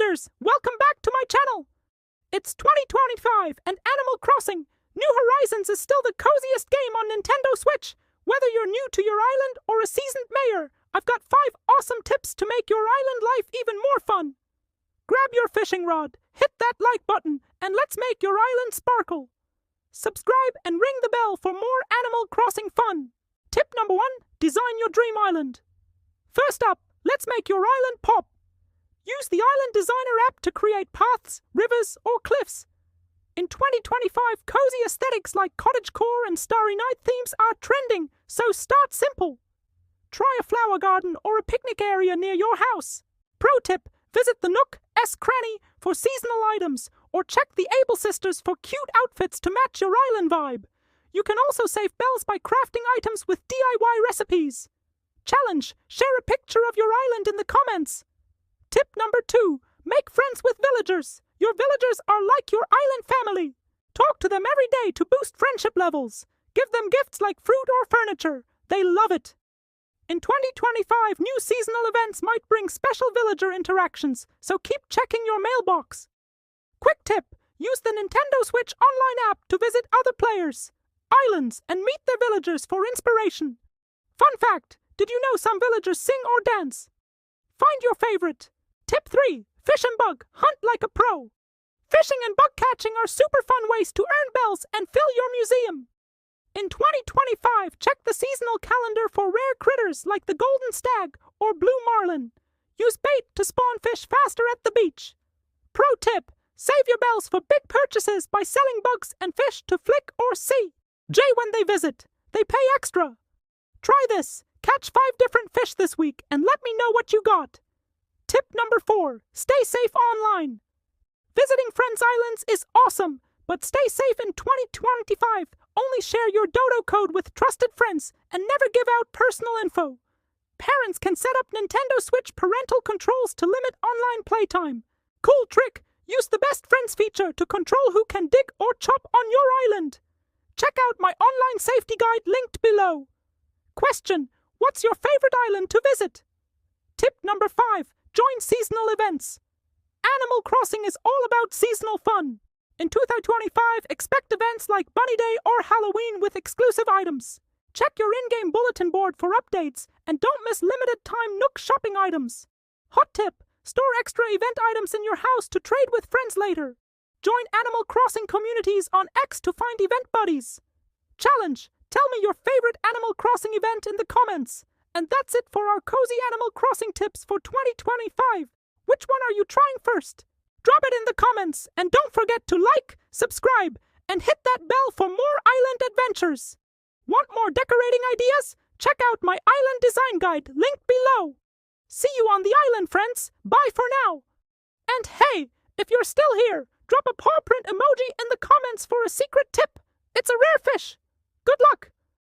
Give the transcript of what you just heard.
villagers! Welcome back to my channel! It's 2025 and Animal Crossing New Horizons is still the coziest game on Nintendo Switch. Whether you're new to your island or a seasoned mayor, I've got 5 awesome tips to make your island life even more fun. Grab your fishing rod, hit that like button, and let's make your island sparkle. Subscribe and ring the bell for more Animal Crossing fun. Tip number 1, design your dream island. First up, let's make your island pop. Use the Island Designer app to create paths, rivers, or cliffs. In 2025, cozy aesthetics like cottagecore and Starry Night themes are trending, so start simple. Try a flower garden or a picnic area near your house. Pro tip, visit the Nook S Cranny for seasonal items, or check the Able Sisters for cute outfits to match your island vibe. You can also save bells by crafting items with DIY recipes. Challenge, share a picture of your island in the comments. Tip number 2, make friends with villagers. Your villagers are like your island family. Talk to them every day to boost friendship levels. Give them gifts like fruit or furniture. They love it. In 2025, new seasonal events might bring special villager interactions, so keep checking your mailbox. Quick tip, use the Nintendo Switch online app to visit other players' islands and meet their villagers for inspiration. Fun fact, did you know some villagers sing or dance? Find your favorite. Tip 3, fish and bug, hunt like a pro. Fishing and bug catching are super fun ways to earn bells and fill your museum. In 2025, check the seasonal calendar for rare critters like the golden stag or blue marlin. Use bait to spawn fish faster at the beach. Pro tip, save your bells for big purchases by selling bugs and fish to Flick or See. Jay when they visit. They pay extra. Try this. Catch 5 different fish this week and let me know what you got. Tip number 4, stay safe online. Visiting friends' islands is awesome, but stay safe in 2025. Only share your dodo code with trusted friends and never give out personal info. Parents can set up Nintendo Switch parental controls to limit online playtime. Cool trick, use the best friends feature to control who can dig or chop on your island. Check out my online safety guide linked below. Question, what's your favorite island to visit? Tip number 5, join seasonal events. Animal Crossing is all about seasonal fun. In 2025, expect events like Bunny Day or Halloween with exclusive items. Check your in-game bulletin board for updates and don't miss limited-time Nook shopping items. Hot tip, store extra event items in your house to trade with friends later. Join Animal Crossing communities on X to find event buddies. Challenge, tell me your favorite Animal Crossing event in the comments. And that's it for our cozy Animal Crossing tips for 2025. Which one are you trying first? Drop it in the comments and don't forget to like, subscribe, and hit that bell for more island adventures. Want more decorating ideas? Check out my island design guide linked below. See you on the island, friends. Bye for now. And hey, if you're still here, drop a paw print emoji in the comments for a secret tip. It's a rare fish. Good luck.